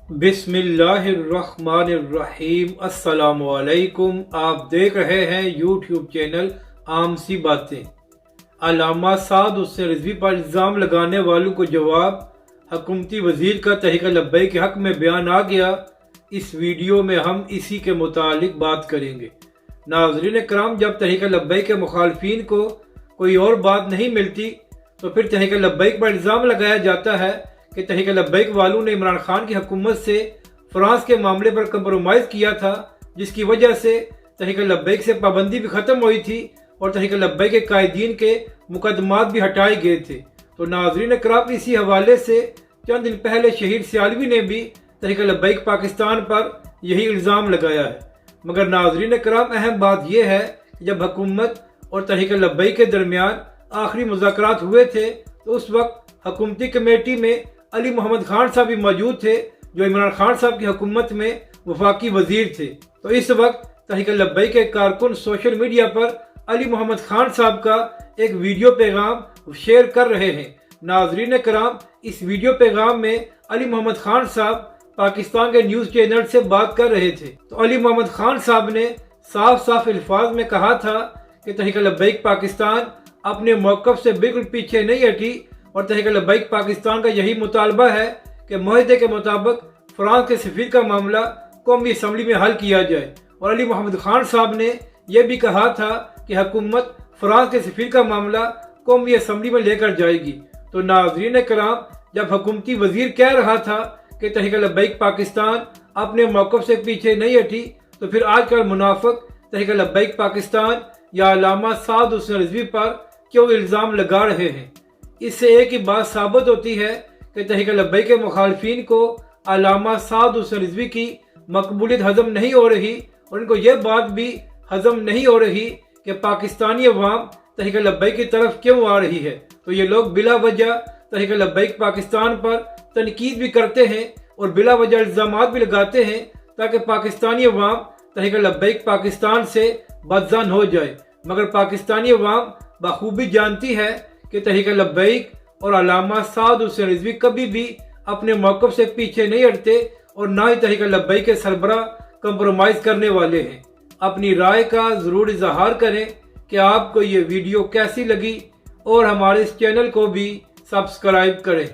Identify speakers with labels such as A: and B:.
A: बिस्मिल्लाहिर्रहमानिर्रहीम। अस्सलाम वालेकुम। आप देख रहे हैं यूट्यूब चैनल आम सी बातें। अल्लामा साद हुसैन रिजवी पर इल्ज़ाम लगाने वालों को जवाब। हुकूमती वजीर का तहरीक लब्बैक के हक में बयान आ गया। इस वीडियो में हम इसी के मुतालिक बात करेंगे। नाज़रीन कराम, जब तहरीक लब्बैक के मुखालफीन को कोई और बात नहीं मिलती तो फिर तहरीक लब्बैक पर इल्ज़ाम लगाया जाता है कि तहरीक लब्बैक वालों ने इमरान खान की हुकूमत से फ्रांस के मामले पर कंप्रोमाइज़ किया था, जिसकी वजह से तहरीक लब्बैक से पाबंदी भी ख़त्म हुई थी और तहरीक लब्बैक के कायदीन के मुकदमात भी हटाए गए थे। तो नाज़रीन कराम, इसी हवाले से चंद दिन पहले शहीद सियालवी ने भी तहरीक लब्बैक पाकिस्तान पर यही इल्ज़ाम लगाया है। मगर नाज़रीन कराम, अहम बात यह है कि जब हुकूमत और तहरीक लब्बैक के दरमियान आखिरी मुज़ाकरात हुए थे तो उस वक्त हुकूमती कमेटी में अली मोहम्मद खान साहब भी मौजूद थे, जो इमरान खान साहब की हुकूमत में वफाकी वजीर थे। तो इस वक्त तहरीक लब्बैक के कारकुन सोशल मीडिया पर अली मोहम्मद खान साहब का एक वीडियो पैगाम शेयर कर रहे हैं। नाजरीन कराम, इस वीडियो पैगाम में अली मोहम्मद खान साहब पाकिस्तान के न्यूज़ चैनल से बात कर रहे थे। तो अली मोहम्मद खान साहब ने साफ साफ अल्फाज में कहा था कि तहरीक लब्बैक पाकिस्तान अपने मौक़िफ़ से बिल्कुल पीछे नहीं हटी और तहरीक लब्बैक पाकिस्तान का यही मुतालबा है कि मुआहदे के मुताबिक फ्रांस के सफीर का मामला कौमी असम्बली में हल किया जाए। और अली मोहम्मद खान साहब ने यह भी कहा था कि हुकूमत फ्रांस के सफीर का मामला कौमी असम्बली में लेकर जाएगी। तो नाज़रीन कराम, जब हुकूमती वजीर कह रहा था कि तहरीक लब्बैक पाकिस्तान अपने मौक़िफ़ से पीछे नहीं हटी, तो फिर आजकल मुनाफिक तहरीक लब्बैक पाकिस्तान या अल्लामा साद हुसैन रिजवी पर क्यों इल्ज़ाम लगा रहे हैं? इससे एक ही बात साबित होती है कि तहरीक लब्बैक के मुखालफीन को अल्लामा साद हुसैन रिजवी की मकबूलियत हजम नहीं हो रही और इनको यह बात भी हजम नहीं हो रही कि पाकिस्तानी अवाम तहरीक लब्बैक की तरफ क्यों आ रही है। तो ये लोग बिला वजह तहरीक लब्बैक पाकिस्तान पर तनकीद भी करते हैं और बिला वजह इल्ज़ामात भी लगाते हैं ताकि पाकिस्तानी अवाम तहरीक लब्बैक पाकिस्तान से बदज़न हो जाए। मगर पाकिस्तानी अवाम बखूबी जानती है कि तहरीक लब्बैक और अल्लामा साद हुसैन रिजवी कभी भी अपने मौक़िफ़ से पीछे नहीं हटते और ना ही तहरीक लब्बैक के सरबराह कंप्रोमाइज़ करने वाले हैं। अपनी राय का ज़रूर इज़हार करें कि आपको ये वीडियो कैसी लगी और हमारे इस चैनल को भी सब्सक्राइब करें।